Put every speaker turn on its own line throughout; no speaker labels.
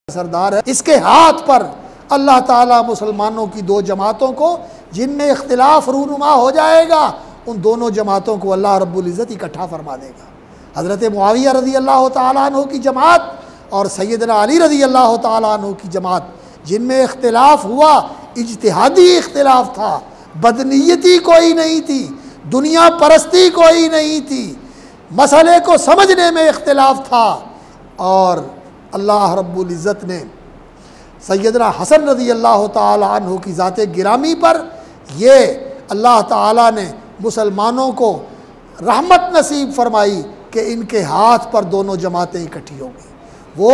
सरदार है, इसके हाथ पर अल्लाह ताला मुसलमानों की दो जमातों को जिनमें इख्तिलाफ रूनुमा हो जाएगा, उन दोनों जमातों को अल्लाह रब्बुल इज़्ज़त इकट्ठा फरमा देगा। हज़रत मुआविया रज़ी अल्लाह ताला अन्हु की जमात और सैयदना अली रज़ी अल्लाह ताला अन्हु की जमात, जिनमें इख्तिलाफ हुआ, इज्तिहादी इख्तिलाफ था, बदनीयती कोई नहीं थी, दुनिया परस्ती कोई नहीं थी, मसले को समझने में इख्तिलाफ था। और अल्लाह रब्बुल इज़्ज़त ने सैयदना हसन रज़ी अल्लाह ताला अन्हु की ज़ाते गिरामी पर ये अल्लाह ताला ने मुसलमानों को रहमत नसीब फरमाई कि इनके हाथ पर दोनों जमातें इकट्ठी हो गई। वो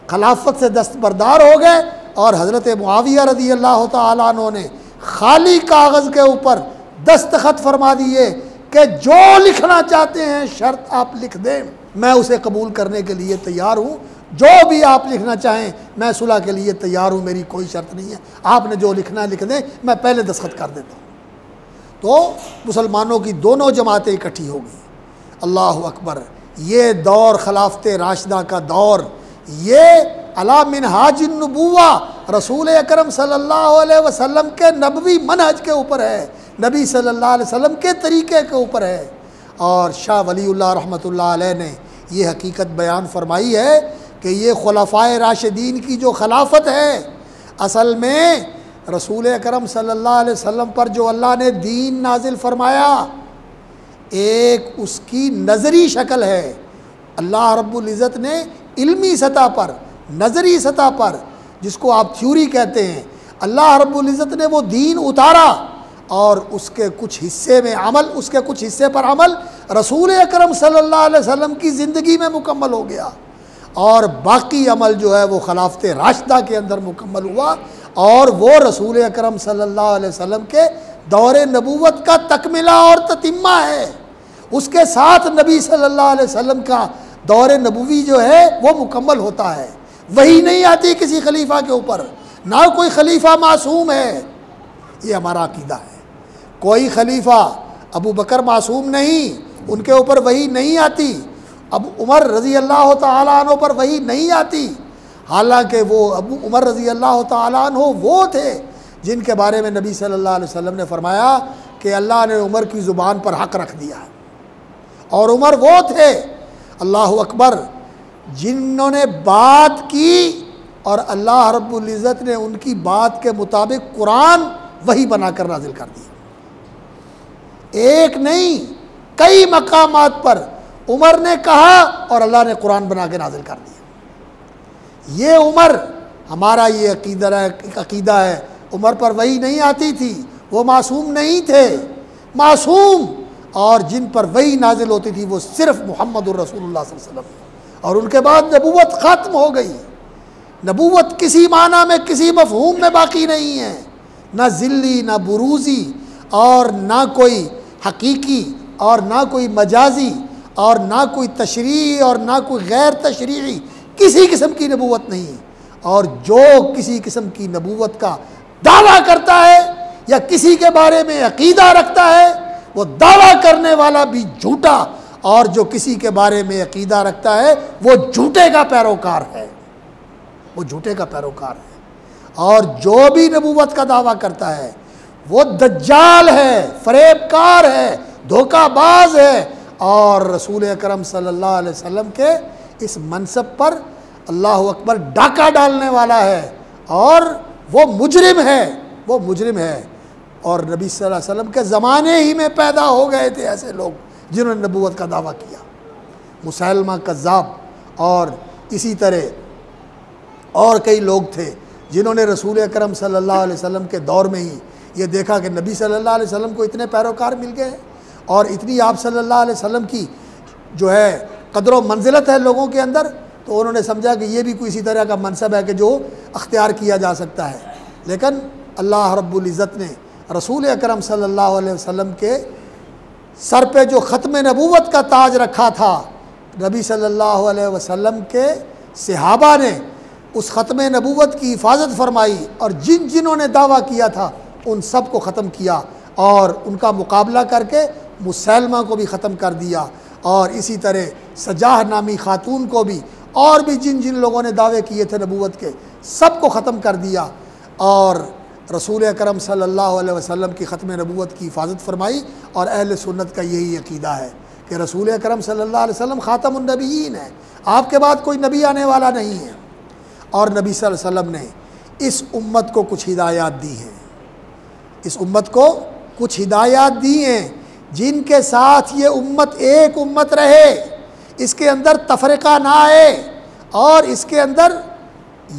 खिलाफत से दस्तबरदार हो गए और हज़रत मुआविया रज़ी अल्लाह ताला अन्हु ने खाली कागज़ के ऊपर दस्तखत फरमा दिए कि जो लिखना चाहते हैं शर्त आप लिख दें, मैं उसे कबूल करने के लिए तैयार हूँ। जो भी आप लिखना चाहें मैं सुलह के लिए तैयार हूँ, मेरी कोई शर्त नहीं है, आपने जो लिखना है लिख दें, मैं पहले दस्तखत कर देता हूँ। तो मुसलमानों की दोनों जमातें इकट्ठी हो गई। अल्लाह अकबर। ये दौर खिलाफत राशिदा का दौर, ये अला मिनहाजिन नबुव्वा रसूल अकरम सल्लल्लाहु अलैहि वसल्लम के नबवी मनहज के ऊपर है, नबी सल्लल्लाहु अलैहि वसल्लम के तरीक़े के ऊपर है। और शाह वलीउल्लाह रहमतुल्लाह अलैह ने ये हकीकत बयान फरमाई है कि ये खुलफ़ाए राशिदीन की जो खिलाफत है, असल में रसूल अकरम सल्लल्लाहु अलैहि वसल्लम पर जो अल्लाह ने दीन नाजिल फरमाया, एक उसकी नज़री शक्ल है। अल्लाह रब्बुल इज़्ज़त ने इल्मी सतह पर, नज़री सतह पर, जिसको आप थ्योरी कहते हैं, अल्लाह रब्बुल इज़्ज़त ने वो दीन उतारा और उसके कुछ हिस्से में अमल, उसके कुछ हिस्से पर अमल रसूल अकरम सल्लल्लाहु अलैहि वसल्लम की ज़िंदगी में मुकम्मल हो गया और बाकी अमल जो है वो खिलाफत राशिदा के अंदर मुकम्मल हुआ। और वो रसूल अकरम सल्लल्लाहु अलैहि वसल्लम के दौरे नबूवत का तकमिला और ततिम्मा है। उसके साथ नबी सल्लल्लाहु अलैहि वसल्लम का दौरे नबूवी जो है वो मुकम्मल होता है। वही नहीं आती किसी खलीफा के ऊपर, ना कोई खलीफा मासूम है, ये हमारा अकीदा है। कोई खलीफा, अबू बकर मासूम नहीं, उनके ऊपर वही नहीं आती, अब उमर रज़ी अल्लाह ताला अन्हु पर वही नहीं आती। हालांकि वो अबू उमर रज़ी अल्लाह ताला अन्हु वो थे जिनके बारे में नबी सल्लल्लाहु अलैहि वसल्लम ने फरमाया कि अल्लाह ने उमर की ज़ुबान पर हक़ रख दिया। और उमर वो थे, अल्लाह अकबर, जिन्होंने बात की और अल्लाह रब्बुल इज़्ज़त ने उनकी बात के मुताबिक कुरान वही बनाकर नाजिल कर दिया। एक नहीं, कई मकामात पर उमर ने कहा और अल्लाह ने कुरान बना के नाजिल कर दिया। ये उमर, हमारा ये अकीदा है, उमर पर वही नहीं आती थी, वो मासूम नहीं थे। मासूम और जिन पर वही नाजिल होती थी वो सिर्फ मुहम्मदुर रसूलुल्लाह सल्लल्लाहु अलैहि वसल्लम। और उनके बाद नबूवत ख़त्म हो गई। नबूवत किसी माना में, किसी मफ़हूम में बाकी नहीं है, ना ज़िल्ली, ना बुरूज़ी, और ना कोई हकीकी, और ना कोई मजाजी, और ना कोई तशरीही, और ना कोई गैर तशरीही, किसी किस्म की नबूवत नहीं। और जो किसी किस्म की नबूवत का दावा करता है या किसी के बारे में अकीदा रखता है, वो दावा करने वाला भी झूठा, और जो किसी के बारे में अकीदा रखता है वो झूठे का पैरोकार है, वो झूठे का पैरोकार है। और जो भी नबूवत का दावा करता है वो दज्जाल है, फरेबकार है, धोखाबाज है, और रसूल अकरम सल्लल्लाहु अलैहि वसल्लम के इस मनसब पर अल्लाह अकबर डाका डालने वाला है, और वो मुजरिम है, वो मुजरिम है। और नबी सल्लल्लाहु अलैहि वसल्लम के ज़माने ही में पैदा हो गए थे ऐसे लोग जिन्होंने नबूवत का दावा किया, मुसैलमा कज़्ज़ाब, और इसी तरह और कई लोग थे जिन्होंने रसूल अकरम सल्लल्लाहु अलैहि वसल्लम के दौर में ही ये देखा कि नबी सल्लल्लाहु अलैहि वसल्लम को इतने पैरोकार मिल गए और इतनी आप सल्लल्लाहु अलैहि वसल्लम की जो है कदर व मंजिलत है लोगों के अंदर, तो उन्होंने समझा कि ये भी कोई इसी तरह का मनसब है कि जो अख्तियार किया जा सकता है। लेकिन अल्लाह रब्बुल इज़्ज़त ने रसूल अकरम सल्लल्लाहु अलैहि वसल्लम के सर पे जो ख़त्म नबूवत का ताज रखा था, नबी सल्लल्लाहु अलैहि वसल्लम के सहाबा ने उस ख़त्म नबूवत की हिफाजत फरमाई और जिन जिन्होंने दावा किया था उन सब को ख़त्म किया और उनका मुकाबला करके मुसैलमा को भी ख़त्म कर दिया और इसी तरह सजाह नामी ख़ातून को भी और भी जिन जिन लोगों ने दावे किए थे नबूवत के, सबको ख़त्म कर दिया और रसूल अकरम सल्लल्लाहु अलैहि वसल्लम की ख़त्म नबूवत की हिफाजत फरमाई। और अहले सुन्नत का यही अक़ीदा है कि रसूल अकरम सल्लल्लाहु अलैहि वसल्लम ख़ातमुन नबिय्यीन है, आपके बाद कोई नबी आने वाला नहीं है। और नबी सल्लल्लाहु अलैहि वसल्लम ने इस उम्मत को कुछ हिदायत दी हैं, इस उम्मत को कुछ हिदायत दी हैं जिनके साथ ये उम्मत एक उम्मत रहे, इसके अंदर तफरीक़ा ना आए और इसके अंदर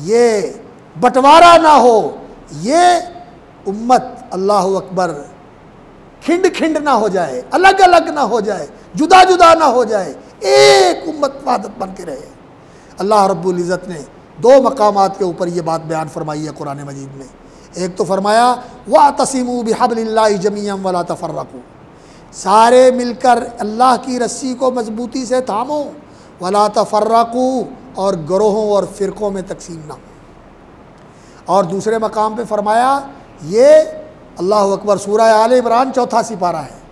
ये बंटवारा ना हो, ये उम्मत अल्लाहु अकबर खिंड खिंड ना हो जाए, अलग अलग ना हो जाए, जुदा जुदा ना हो जाए, एक उम्मत वादत बन के रहे। अल्लाह रब्बुल इज़्ज़त ने दो मकामात के ऊपर ये बात बयान फरमाई है कुरान मजीद में। एक तो फरमाया वातसिमू बिहब्लिल्लाहि जमीअन वला तफर्रकू, सारे मिलकर अल्लाह की रस्सी को मजबूती से थामो, वला तफर्रकू, और ग्रोहों और फ़िरक़ों में तकसीम ना हो। और दूसरे मकाम पे फरमाया, ये अल्लाह अकबर, सूरह आल इमरान 4 सिपारा है।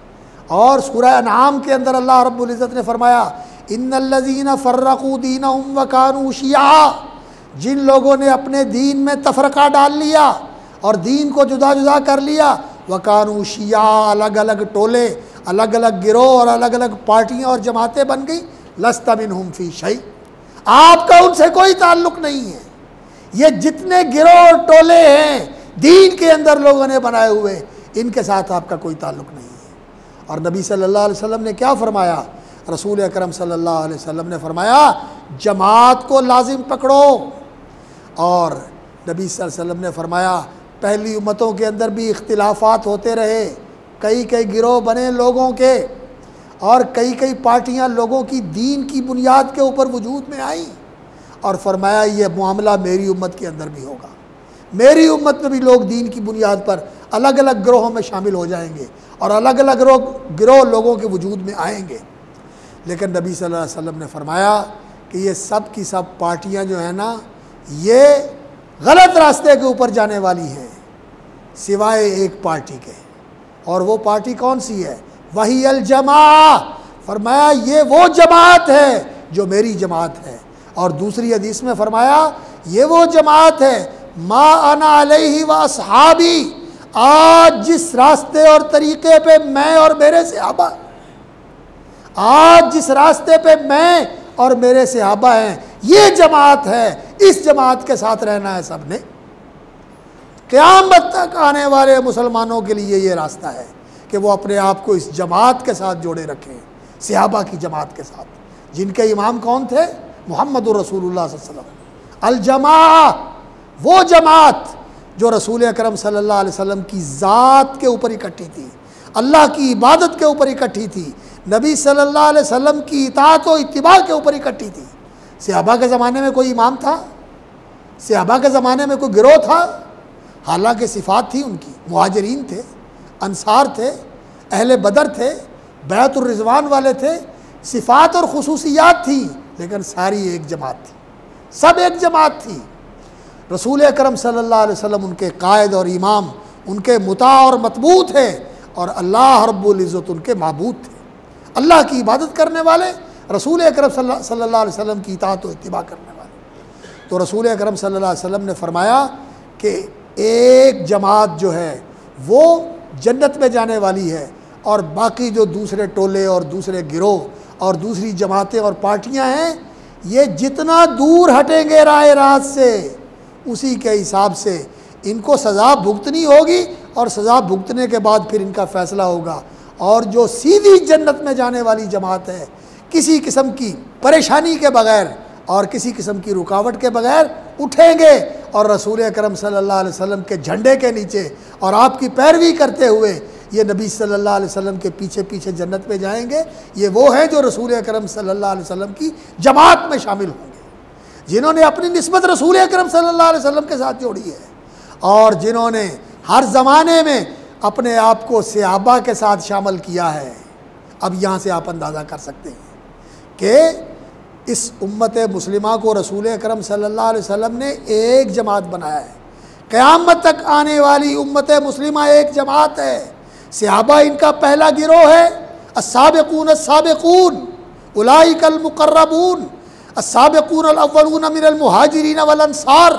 और सूरह अनआम के अंदर अल्लाह रब्बुल इज़्ज़त ने फरमाया इन्नल्लज़ीना फ़र्रक़ू दीनहुम व कानू शियआ, जिन लोगों ने अपने दीन में तफ़रक़ा डाल लिया और दीन को जुदा जुदा कर लिया, व कानू शियआ, अलग अलग टोले, अलग अलग गिरोह और अलग अलग पार्टियाँ और जमातें बन गई, लस्ता मिनहुम फ़ी शै, आपका उनसे कोई ताल्लुक़ नहीं है। ये जितने गिरोह और टोले हैं दीन के अंदर लोगों ने बनाए हुए, इनके साथ आपका कोई ताल्लुक़ नहीं है। और नबी सल्लल्लाहु अलैहि वसल्लम ने क्या फ़रमाया, रसूल अकरम सल्लल्लाहु अलैहि वसल्लम ने फ़रमाया जमात को लाजिम पकड़ो। और नबी सल्लल्लाहु अलैहि वसल्लम ने फ़रमाया पहली उम्मतों के अंदर भी इख्तिलाफ़ात होते रहे, कई कई गिरोह बने लोगों के और कई कई पार्टियां लोगों की दीन की बुनियाद के ऊपर वजूद में आई। और फरमाया ये मामला मेरी उम्मत के अंदर भी होगा, मेरी उम्मत में भी लोग दीन की बुनियाद पर अलग अलग गिरोहों में शामिल हो जाएंगे और अलग अलग गिरोह लोगों के वजूद में आएंगे। लेकिन नबी सल्लल्लाहु अलैहि वसल्लम ने फरमाया कि ये सब की सब पार्टियां जो है ना, ये गलत रास्ते के ऊपर जाने वाली हैं सिवाय एक पार्टी के। और वो पार्टी कौन सी है, वही अल जमा, फरमाया ये वो जमात है जो मेरी जमात है। और दूसरी हदीस में फरमाया ये वो जमात है मा अना अलैहि व अस्हाबी, आज जिस रास्ते और तरीके पे मैं और मेरे सहाबा, आज जिस रास्ते पे मैं और मेरे सहाबा हैं, ये जमात है, इस जमात के साथ रहना है सबने। क़यामत तक आने वाले मुसलमानों के लिए ये रास्ता है कि वो अपने आप को इस जमात के साथ जोड़े रखें, सहाबा की जमात के साथ, जिनके इमाम कौन थे, मुहम्मदुर रसूलुल्लाह सल्लल्लाहु अलैहि वसल्लम। अल जमा, वो जमात जो रसूल अकरम सल्लल्लाहु अलैहि वसल्लम की ज़ात के ऊपर इकट्ठी थी, अल्लाह की इबादत के ऊपर इकट्ठी थी, नबी सल्लल्लाहु अलैहि वसल्लम की इताअत और इत्तिबा के ऊपर इकट्ठी थी। सहाबा के ज़माने में कोई इमाम था, सहाबा के ज़माने में कोई गिरोह था, हालांकि सिफ़ात थी उनकी, मुहाजिरीन थे, अंसार थे, अहले बदर थे, बैतुर रिज़वान वाले थे, सिफ़ात और खुसूसियात थी, लेकिन सारी एक जमात थी, सब एक जमात थी। रसूल अकरम सल्लल्लाहु अलैहि वसल्लम उनके कायद और इमाम, उनके मुता और मतबू थे, और अल्लाह रब्बुल इज़्ज़त उनके माबूद थे, अल्लाह की इबादत करने वाले, रसूल अकरम सल्लल्लाहु अलैहि वसल्लम की इताअत और इत्तिबा करने वाले। तो रसूल अकरम सल्लल्लाहु अलैहि वसल्लम ने फरमाया कि एक जमात जो है वो जन्नत में जाने वाली है, और बाकी जो दूसरे टोले और दूसरे गिरोह और दूसरी जमातें और पार्टियां हैं, ये जितना दूर हटेंगे राह रात से, उसी के हिसाब से इनको सज़ा भुगतनी होगी, और सज़ा भुगतने के बाद फिर इनका फ़ैसला होगा। और जो सीधी जन्नत में जाने वाली जमात है, किसी किस्म की परेशानी के बग़ैर और किसी किस्म की रुकावट के बग़ैर उठेंगे और रसूल अकरम सल्लल्लाहु अलैहि वसल्लम के झंडे के नीचे और आपकी पैरवी करते हुए ये नबी सल्लल्लाहु अलैहि वसल्लम के पीछे पीछे जन्नत में जाएंगे। ये वो हैं जो रसूल अकरम सल्लल्लाहु अलैहि वसल्लम की जमात में शामिल होंगे, जिन्होंने अपनी निस्बत रसूल अकरम सल्लल्लाहु अलैहि वसल्लम के साथ जोड़ी है, और जिन्होंने हर ज़माने में अपने आप को सहाबा के साथ शामिल किया है। अब यहाँ से आप अंदाज़ा कर सकते हैं कि इस उम्मत मुस्लिमा को रसूल अकरम सल्लल्लाहु अलैहि वसल्लम ने एक जमात बनाया है। क़यामत तक आने वाली उम्मत मुस्लिमा एक जमात है, सहाबा इनका पहला गिरोह है, अस्साबिकून अस्साबिकून उलाइकल मुक़र्रबून। अस्साबिकून अल अव्वलून मिनल मुहाजिरीन वल अंसार